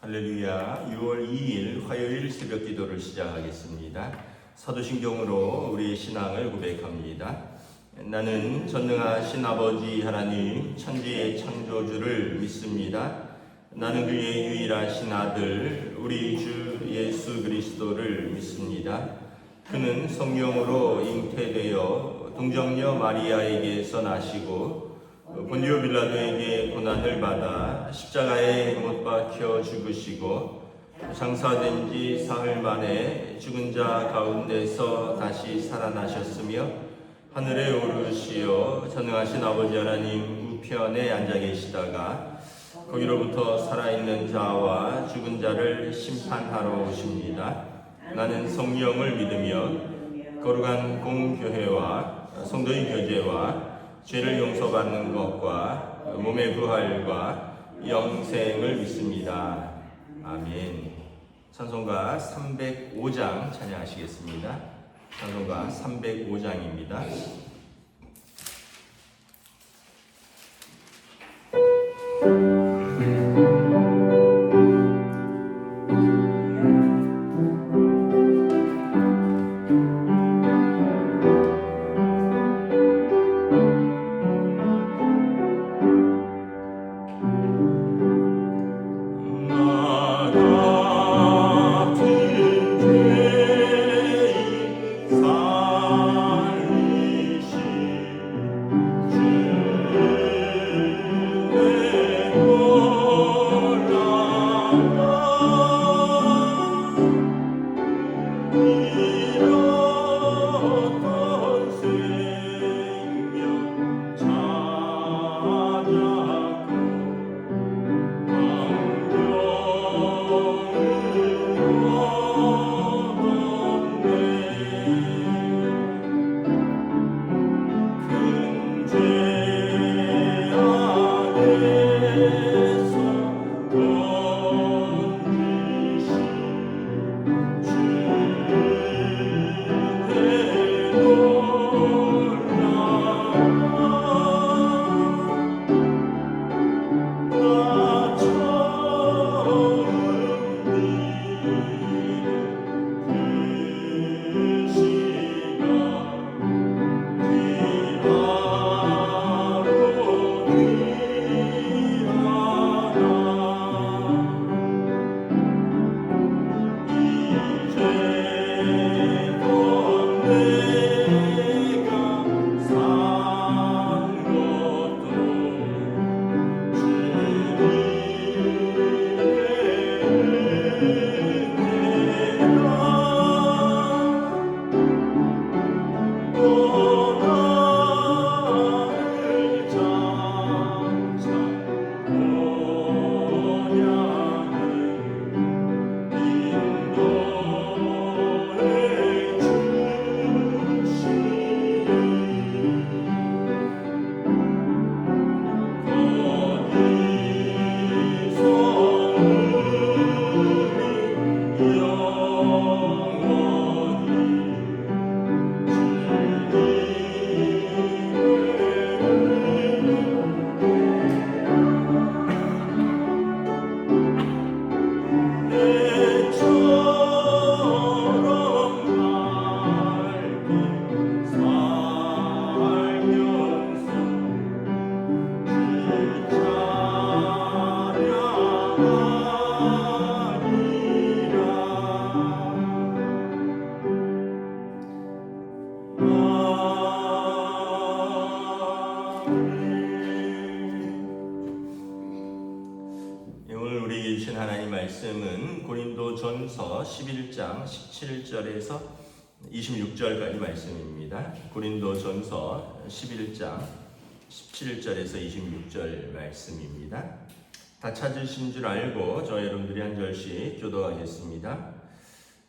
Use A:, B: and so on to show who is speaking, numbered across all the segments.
A: 할렐루야. 6월 2일 화요일 새벽 기도를 시작하겠습니다. 사도신경으로 우리의 신앙을 고백합니다. 나는 전능하신 아버지 하나님 천지의 창조주를 믿습니다. 나는 그의 유일하신 아들 우리 주 예수 그리스도를 믿습니다. 그는 성령으로 잉태되어 동정녀 마리아에게서 나시고 본디오 빌라도에게 고난을 받아 십자가에 못 박혀 죽으시고 장사된 지 사흘 만에 죽은 자 가운데서 다시 살아나셨으며 하늘에 오르시어 전능하신 아버지 하나님 우편에 앉아 계시다가 거기로부터 살아있는 자와 죽은 자를 심판하러 오십니다. 나는 성령을 믿으며 거룩한 공교회와 성도의 교제와 죄를 용서받는 것과 몸의 부활과 영생을 믿습니다. 아멘. 찬송가 305장 찬양하시겠습니다. 찬송가 305장입니다. 말씀은 고린도전서 11장 17절에서 26절까지 말씀입니다. 고린도전서 11장 17절에서 26절 말씀입니다. 다 찾으신 줄 알고 저 여러분들이 한 절씩 교도하겠습니다.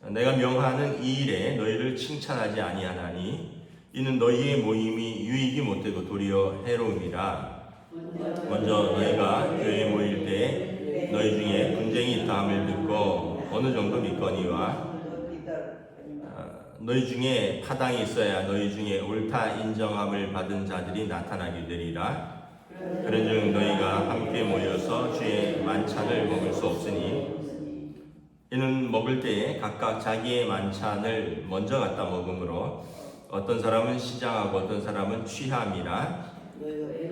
A: 내가 명하는 이 일에 너희를 칭찬하지 아니하나니 이는 너희의 모임이 유익이 못되고 도리어 해로움이라. 먼저 너희가 교회에 모일 때 너희 중에 분쟁이 있다함을 듣고 어느 정도 믿거니와 너희 중에 파당이 있어야 너희 중에 옳다 인정함을 받은 자들이 나타나게 되리라. 그런즉 너희가 함께 모여서 주의 만찬을 먹을 수 없으니 이는 먹을 때에 각각 자기의 만찬을 먼저 갖다 먹으므로 어떤 사람은 시장하고 어떤 사람은 취함이라.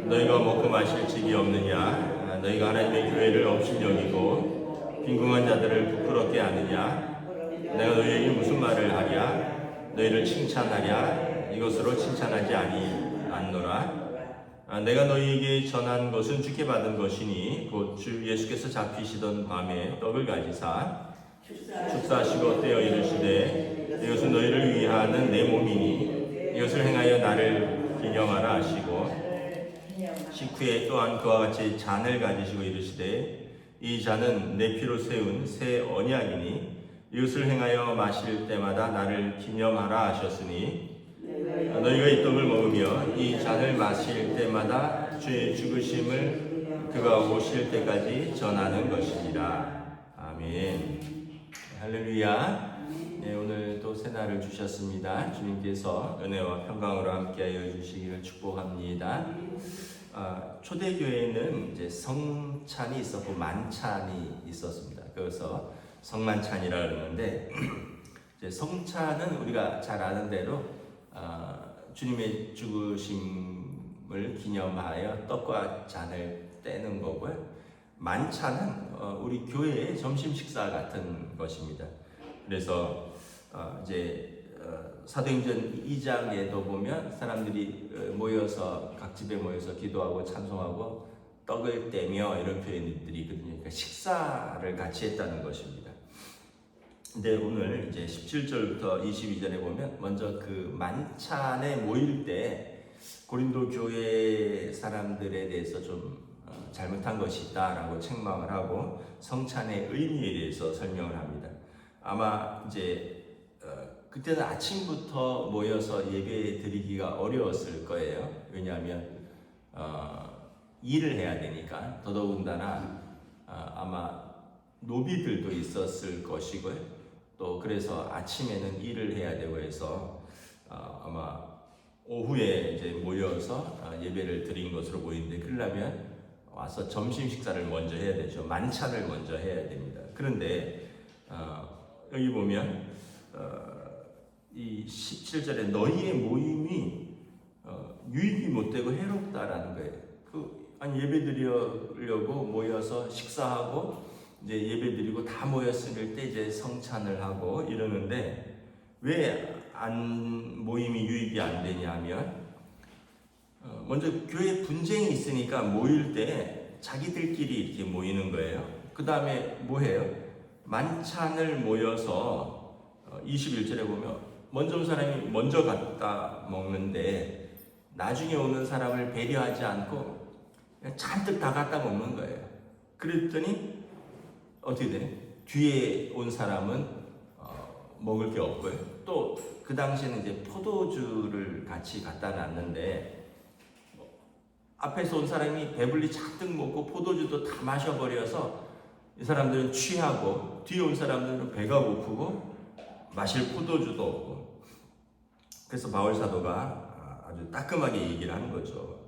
A: 너희가 먹고 마실 직이 없느냐? 너희가 하나님의 교회를 업신여기고 빈궁한 자들을 부끄럽게 하느냐? 내가 너희에게 무슨 말을 하랴? 너희를 칭찬하랴? 이것으로 칭찬하지 않노라. 내가 너희에게 전한 것은 주께 받은 것이니 곧 주 예수께서 잡히시던 밤에 떡을 가지사 축사하시고 떼어 이르시되 이것은 너희를 위하는 내 몸이니 이것을 행하여 나를 기념하라 하시고 식후에 또한 그와 같이 잔을 가지시고 이르시되 이 잔은 내 피로 세운 새 언약이니 이것을 행하여 마실 때마다 나를 기념하라 하셨으니 너희가 이 떡을 먹으며 이 잔을 마실 때마다 주의 죽으심을 그가 오실 때까지 전하는 것이니라. 아멘. 할렐루야. 네, 오늘 또 새날을 주셨습니다. 주님께서 은혜와 평강으로 함께하여 주시기를 축복합니다. 초대교회는 이제 성찬이 있었고 만찬이 있었습니다. 그래서 성만찬이라 그러는데 이제 성찬은 우리가 잘 아는 대로 주님의 죽으심을 기념하여 떡과 잔을 떼는 거고요. 만찬은 우리 교회의 점심 식사 같은 것입니다. 그래서 이제 사도행전 2장에도 보면 사람들이 모여서 각 집에 모여서 기도하고 찬송하고 떡을 떼며 이런 표현들이 있거든요. 그러니까 식사를 같이 했다는 것입니다. 근데 오늘 이제 17절부터 22절에 보면 먼저 그 만찬에 모일 때 고린도 교회 사람들에 대해서 좀 잘못한 것이 있다라고 책망을 하고 성찬의 의미에 대해서 설명을 합니다. 아마 이제 그때는 아침부터 모여서 예배 드리기가 어려웠을 거예요. 왜냐하면 일을 해야 되니까. 더더군다나 아마 노비들도 있었을 것이고요. 또 그래서 아침에는 일을 해야 되고 해서 아마 오후에 이제 모여서 예배를 드린 것으로 보이는데, 그러려면 와서 점심 식사를 먼저 해야 되죠. 만찬을 먼저 해야 됩니다. 그런데 여기 보면 이 17절에 너희의 모임이 유익이 못되고 해롭다라는 거예요. 아니 예배 드리려고 모여서 식사하고 이제 예배 드리고 다 모였을 때 이제 성찬을 하고 이러는데 왜 모임이 유익이 안 되냐 하면 먼저 교회 분쟁이 있으니까 모일 때 자기들끼리 이렇게 모이는 거예요. 그 다음에 뭐 해요? 만찬을 모여서 21절에 보면 먼저 온 사람이 먼저 갖다 먹는데 나중에 오는 사람을 배려하지 않고 그냥 잔뜩 다 갖다 먹는 거예요. 그랬더니 어떻게 돼? 뒤에 온 사람은 먹을 게 없고요. 또 그 당시에는 이제 포도주를 같이 갖다 놨는데 앞에서 온 사람이 배불리 잔뜩 먹고 포도주도 다 마셔버려서 이 사람들은 취하고 뒤에 온 사람들은 배가 고프고 마실 포도주도 없고. 그래서 바울 사도가 아주 따끔하게 얘기를 하는 거죠.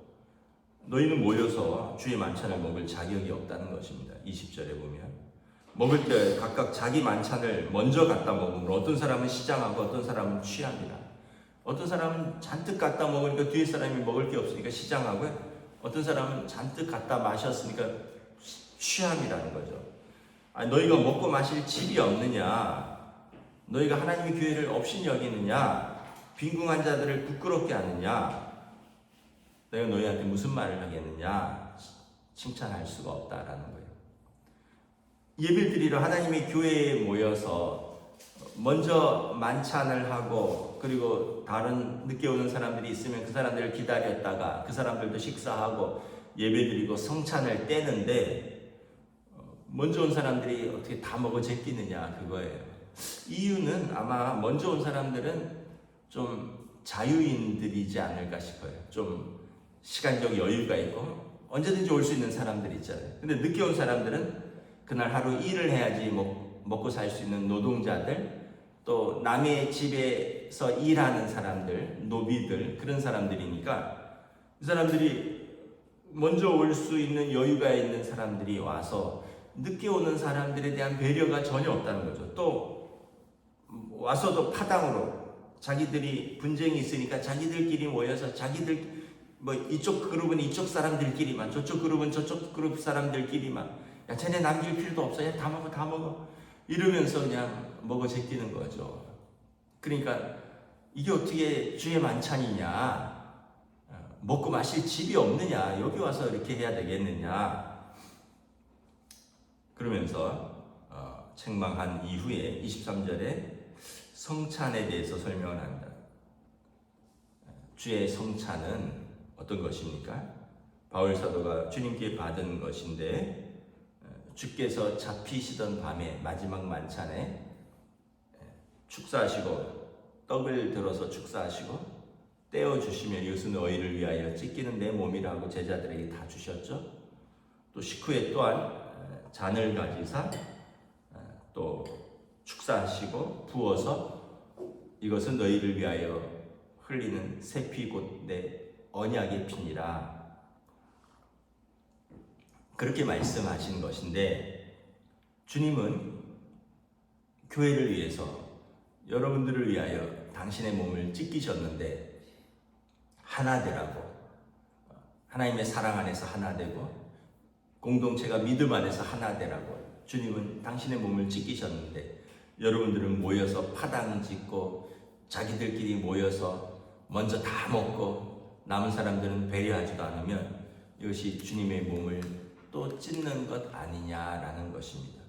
A: 너희는 모여서 주의 만찬을 먹을 자격이 없다는 것입니다. 20절에 보면 먹을 때 각각 자기 만찬을 먼저 갖다 먹으면 어떤 사람은 시장하고 어떤 사람은 취합니다. 어떤 사람은 잔뜩 갖다 먹으니까 뒤에 사람이 먹을 게 없으니까 시장하고요. 어떤 사람은 잔뜩 갖다 마셨으니까 취함이라는 거죠. 너희가 먹고 마실 집이 없느냐? 너희가 하나님의 교회를 업신여기느냐? 빈궁한 자들을 부끄럽게 하느냐? 내가 너희한테 무슨 말을 하겠느냐? 칭찬할 수가 없다라는 거예요. 예배드리러 하나님의 교회에 모여서 먼저 만찬을 하고 그리고 다른 늦게 오는 사람들이 있으면 그 사람들을 기다렸다가 그 사람들도 식사하고 예배드리고 성찬을 떼는데 먼저 온 사람들이 어떻게 다 먹어 제끼느냐 그거예요. 이유는 아마 먼저 온 사람들은 좀 자유인들이지 않을까 싶어요. 좀 시간적 여유가 있고 언제든지 올 수 있는 사람들이 있잖아요. 근데 늦게 온 사람들은 그날 하루 일을 해야지 먹고 살 수 있는 노동자들, 또 남의 집에서 일하는 사람들, 노비들, 그런 사람들이니까 이 사람들이 먼저 올 수 있는 여유가 있는 사람들이 와서 늦게 오는 사람들에 대한 배려가 전혀 없다는 거죠. 또 와서도 파당으로 자기들이 분쟁이 있으니까 자기들끼리 모여서 자기들 뭐 이쪽 그룹은 이쪽 사람들끼리만, 저쪽 그룹은 저쪽 그룹 사람들끼리만, 야 쟤네 남길 필요도 없어, 야 다 먹어 다 먹어 이러면서 그냥 먹어 제끼는 거죠. 그러니까 이게 어떻게 주의 만찬이냐, 먹고 마실 집이 없느냐, 여기 와서 이렇게 해야 되겠느냐. 그러면서 책망한 이후에 23절에 성찬에 대해서 설명을 합니다. 주의 성찬은 어떤 것입니까? 바울 사도가 주님께 받은 것인데, 주께서 잡히시던 밤에 마지막 만찬에 축사하시고 떡을 들어서 축사하시고 떼어주시며 이것은 너희를 위하여 찢기는 내 몸이라고 제자들에게 다 주셨죠. 또 식후에 또한 잔을 가지사 또 축사하시고 부어서 이것은 너희를 위하여 흘리는 새 피 곧 내 언약의 피니라, 그렇게 말씀하신 것인데, 주님은 교회를 위해서 여러분들을 위하여 당신의 몸을 찢기셨는데 하나 되라고, 하나님의 사랑 안에서 하나 되고 공동체가 믿음 안에서 하나 되라고 주님은 당신의 몸을 찢기셨는데, 여러분들은 모여서 파당 짓고 자기들끼리 모여서 먼저 다 먹고 남은 사람들은 배려하지도 않으면 이것이 주님의 몸을 또 찢는 것 아니냐라는 것입니다.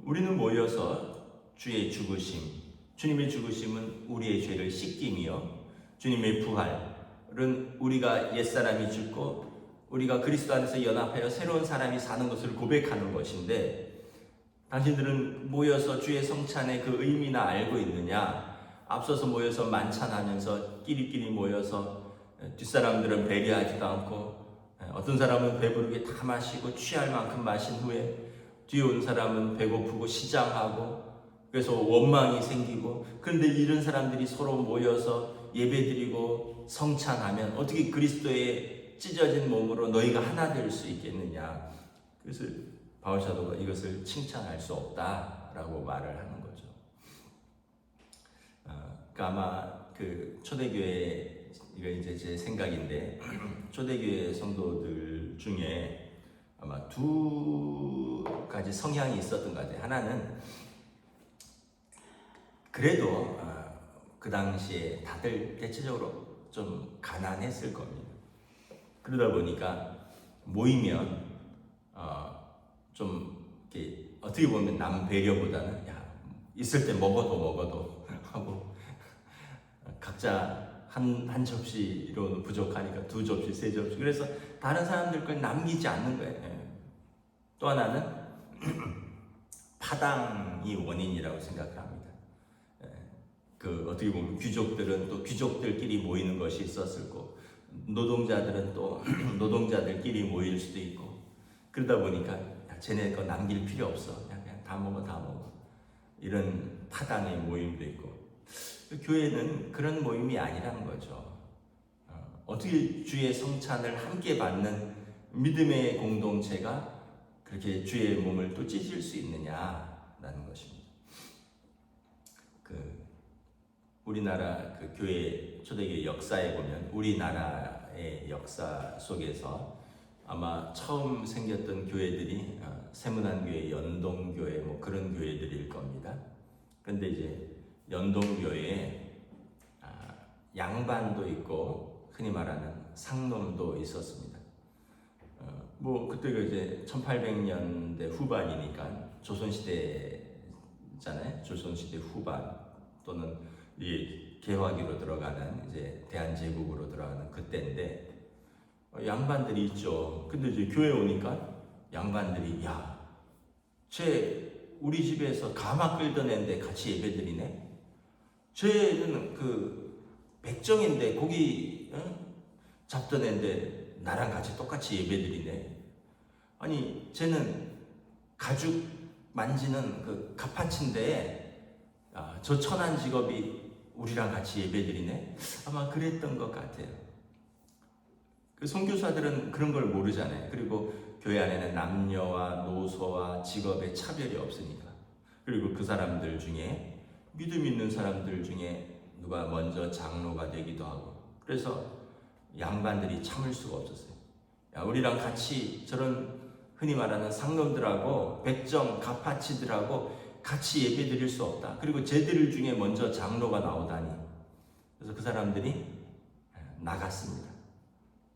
A: 우리는 모여서 주의 죽으심, 주님의 죽으심은 우리의 죄를 씻김이요, 주님의 부활은 우리가 옛사람이 죽고 우리가 그리스도 안에서 연합하여 새로운 사람이 사는 것을 고백하는 것인데, 당신들은 모여서 주의 성찬의 그 의미나 알고 있느냐? 앞서서 모여서 만찬하면서 끼리끼리 모여서 뒷사람들은 배려하지도 않고, 어떤 사람은 배부르게 다 마시고 취할 만큼 마신 후에 뒤에 온 사람은 배고프고 시장하고 그래서 원망이 생기고, 그런데 이런 사람들이 서로 모여서 예배드리고 성찬하면 어떻게 그리스도의 찢어진 몸으로 너희가 하나 될 수 있겠느냐. 그래서 바울 사도가 이것을 칭찬할 수 없다라고 말을 하는 거죠. 그러니까 아마 그 초대교회, 이거 이제 제 생각인데, 초대교회 성도들 중에 아마 두 가지 성향이 있었던 것 같아요. 하나는 그래도 그 당시에 다들 대체적으로 좀 가난했을 겁니다. 그러다 보니까 모이면 좀 이렇게 어떻게 보면 남 배려보다는 야 있을 때 먹어도 하고, 각자 한 접시로는 부족하니까 두 접시, 세 접시, 그래서 다른 사람들 걸 남기지 않는 거예요. 또 하나는 파당이 원인이라고 생각합니다. 그 어떻게 보면 귀족들은 또 귀족들끼리 모이는 것이 있었을 거고, 노동자들은 또 노동자들끼리 모일 수도 있고, 그러다 보니까 야, 쟤네 거 남길 필요 없어, 그냥 다 먹어 이런 파당의 모임도 있고, 교회는 그런 모임이 아니라는 거죠. 어떻게 주의 성찬을 함께 받는 믿음의 공동체가 그렇게 주의 몸을 또 찢을 수 있느냐라는 것입니다. 우리나라 그 교회, 초대교회 역사에 보면 우리나라의 역사 속에서 아마 처음 생겼던 교회들이 세문안교회, 연동교회 뭐 그런 교회들일 겁니다. 그런데 이제 연동교회에 양반도 있고 흔히 말하는 상놈도 있었습니다. 뭐 그때가 이제 1800년대 후반이니까 조선시대잖아요. 조선시대 후반 또는 이 개화기로 들어가는 이제 대한제국으로 들어가는 그때인데, 양반들이 있죠. 근데 이제 교회 오니까 양반들이 야, 쟤 우리 집에서 가마 끓던 애인데 같이 예배드리네. 쟤는 그 백정인데 고기 잡던 애인데 나랑 같이 똑같이 예배드리네. 아니 쟤는 가죽 만지는 그 갑판치인데 저 천한 직업이 우리랑 같이 예배드리네. 아마 그랬던 것 같아요. 그 선교사들은 그런 걸 모르잖아요. 그리고 교회 안에는 남녀와 노소와 직업의 차별이 없으니까. 그리고 그 사람들 중에 믿음 있는 사람들 중에 누가 먼저 장로가 되기도 하고, 그래서 양반들이 참을 수가 없었어요. 야, 우리랑 같이 저런 흔히 말하는 상놈들하고 백정 가파치들하고 같이 예배 드릴 수 없다. 그리고 쟤들 중에 먼저 장로가 나오다니. 그래서 그 사람들이 나갔습니다.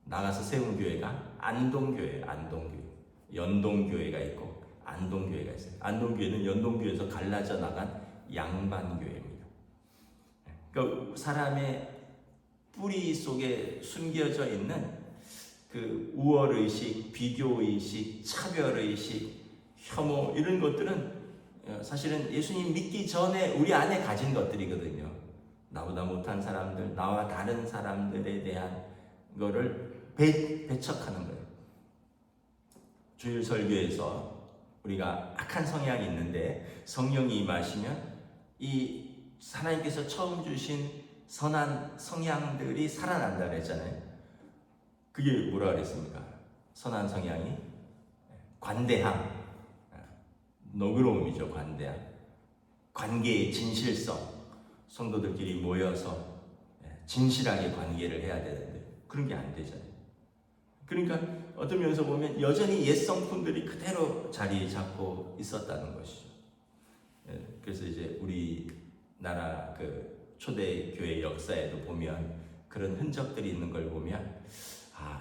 A: 나가서 세운 교회가 안동교회예요. 안동교회. 연동교회가 있고 안동교회가 있어요. 안동교회는 연동교회에서 갈라져 나간 양반교회입니다. 그러니까 사람의 뿌리 속에 숨겨져 있는 그 우월의식, 비교의식, 차별의식, 혐오 이런 것들은 사실은 예수님 믿기 전에 우리 안에 가진 것들이거든요. 나보다 못한 사람들, 나와 다른 사람들에 대한 거를 배척하는 거예요. 주일 설교에서 우리가 악한 성향이 있는데 성령이 임하시면 이 하나님께서 처음 주신 선한 성향들이 살아난다 그랬잖아요. 그게 뭐라 그랬습니까? 선한 성향이 관대함, 너그러움이죠. 관대함, 관계의 진실성, 성도들끼리 모여서 진실하게 관계를 해야 되는데 그런 게 안 되잖아요. 그러니까 어떤 면에서 보면 여전히 옛 성품들이 그대로 자리 잡고 있었다는 것이죠. 그래서 이제 우리나라 그 초대 교회 역사에도 보면 그런 흔적들이 있는 걸 보면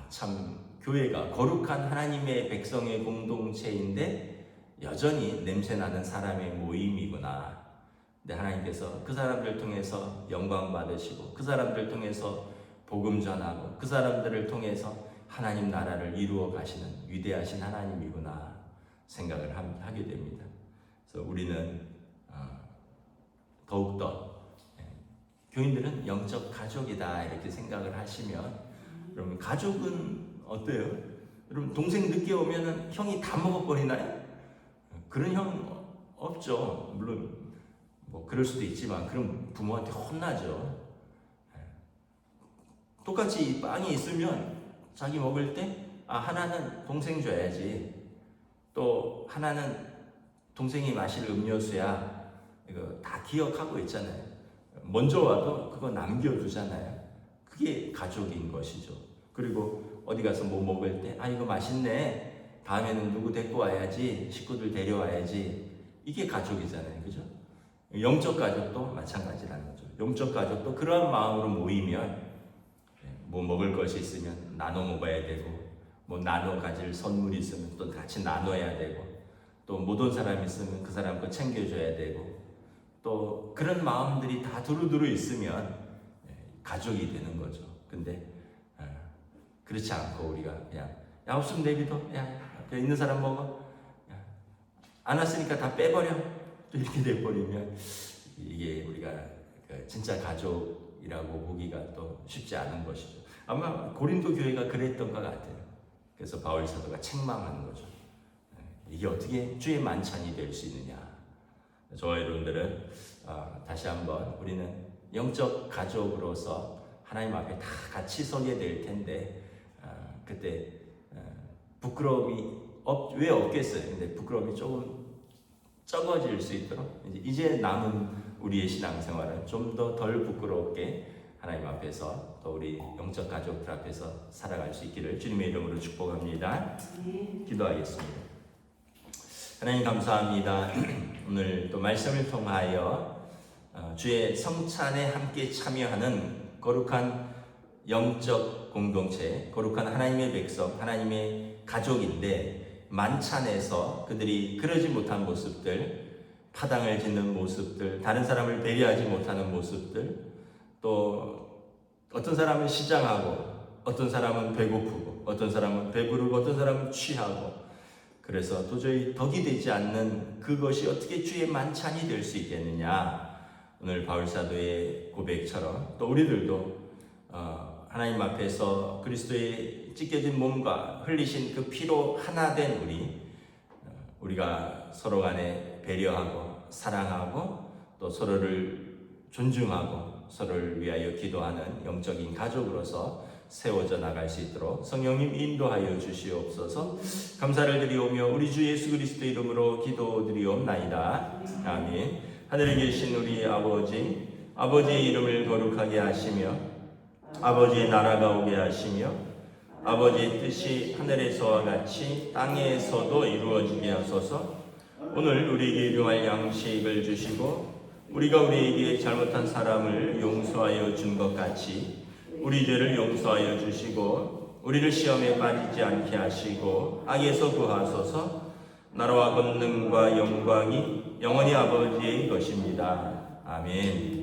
A: 참 교회가 거룩한 하나님의 백성의 공동체인데 여전히 냄새나는 사람의 모임이구나. 근데 하나님께서 그 사람들 통해서 영광 받으시고 그 사람들 통해서 복음 전하고 그 사람들을 통해서 하나님 나라를 이루어 가시는 위대하신 하나님이구나 생각을 하게 됩니다. 그래서 우리는 더욱더 교인들은 영적 가족이다 이렇게 생각을 하시면, 여러분 가족은 어때요? 여러분 동생 늦게 오면은 형이 다 먹어버리나요? 그런 형 없죠. 물론 뭐 그럴 수도 있지만 그럼 부모한테 혼나죠. 똑같이 빵이 있으면 자기 먹을 때 하나는 동생 줘야지, 또 하나는 동생이 마실 음료수야, 이거 다 기억하고 있잖아요. 먼저 와도 그거 남겨두잖아요. 그게 가족인 것이죠. 그리고 어디 가서 뭐 먹을 때 이거 맛있네, 다음에는 누구 데리고 와야지, 식구들 데려와야지, 이게 가족이잖아요. 그죠? 영적 가족도 마찬가지라는 거죠. 영적 가족도 그러한 마음으로 모이면 뭐 먹을 것이 있으면 나눠 먹어야 되고, 뭐 나눠 가질 선물이 있으면 또 같이 나눠야 되고, 또 못 온 사람이 있으면 그 사람 거 챙겨줘야 되고, 또 그런 마음들이 다 두루두루 있으면 가족이 되는 거죠. 근데 그렇지 않고 우리가 그냥 야 없으면 내비둬, 야 있는 사람 먹어, 안 왔으니까 다 빼버려, 또 이렇게 돼버리면 이게 우리가 진짜 가족이라고 보기가 또 쉽지 않은 것이죠. 아마 고린도 교회가 그랬던 것 같아요. 그래서 바울 사도가 책망하는 거죠. 이게 어떻게 주의 만찬이 될 수 있느냐. 저와 여러분들은 다시 한번 우리는 영적 가족으로서 하나님 앞에 다 같이 서게 될 텐데, 그때 부끄러움이 왜 없겠어요? 근데 부끄러움이 조금 적어질 수 있도록 이제 남은 우리의 신앙생활은 좀 더 덜 부끄럽게 하나님 앞에서, 또 우리 영적 가족들 앞에서 살아갈 수 있기를 주님의 이름으로 축복합니다. 기도하겠습니다. 하나님 감사합니다. 오늘 또 말씀을 통하여 주의 성찬에 함께 참여하는 거룩한 영적 공동체, 거룩한 하나님의 백성, 하나님의 가족인데, 만찬에서 그들이 그러지 못한 모습들, 파당을 짓는 모습들, 다른 사람을 배려하지 못하는 모습들, 또 어떤 사람은 시장하고, 어떤 사람은 배고프고, 어떤 사람은 배부르고, 어떤 사람은 취하고, 그래서 도저히 덕이 되지 않는 그것이 어떻게 주의 만찬이 될 수 있겠느냐. 오늘 바울사도의 고백처럼 또 우리들도 하나님 앞에서 그리스도의 찢겨진 몸과 흘리신 그 피로 하나 된 우리가 서로 간에 배려하고 사랑하고 또 서로를 존중하고 서로를 위하여 기도하는 영적인 가족으로서 세워져 나갈 수 있도록 성령님 인도하여 주시옵소서. 감사를 드리오며 우리 주 예수 그리스도 이름으로 기도드리옵나이다. 아멘. 하늘에 계신 우리 아버지, 아버지의 이름을 거룩하게 하시며 아버지의 나라가 오게 하시며 아버지의 뜻이 하늘에서와 같이 땅에서도 이루어지게 하소서. 오늘 우리에게 일용할 양식을 주시고 우리가 우리에게 잘못한 사람을 용서하여 준 것 같이 우리 죄를 용서하여 주시고 우리를 시험에 빠지지 않게 하시고 악에서 구하소서. 나라와 권능과 영광이 영원히 아버지의 것입니다. 아멘.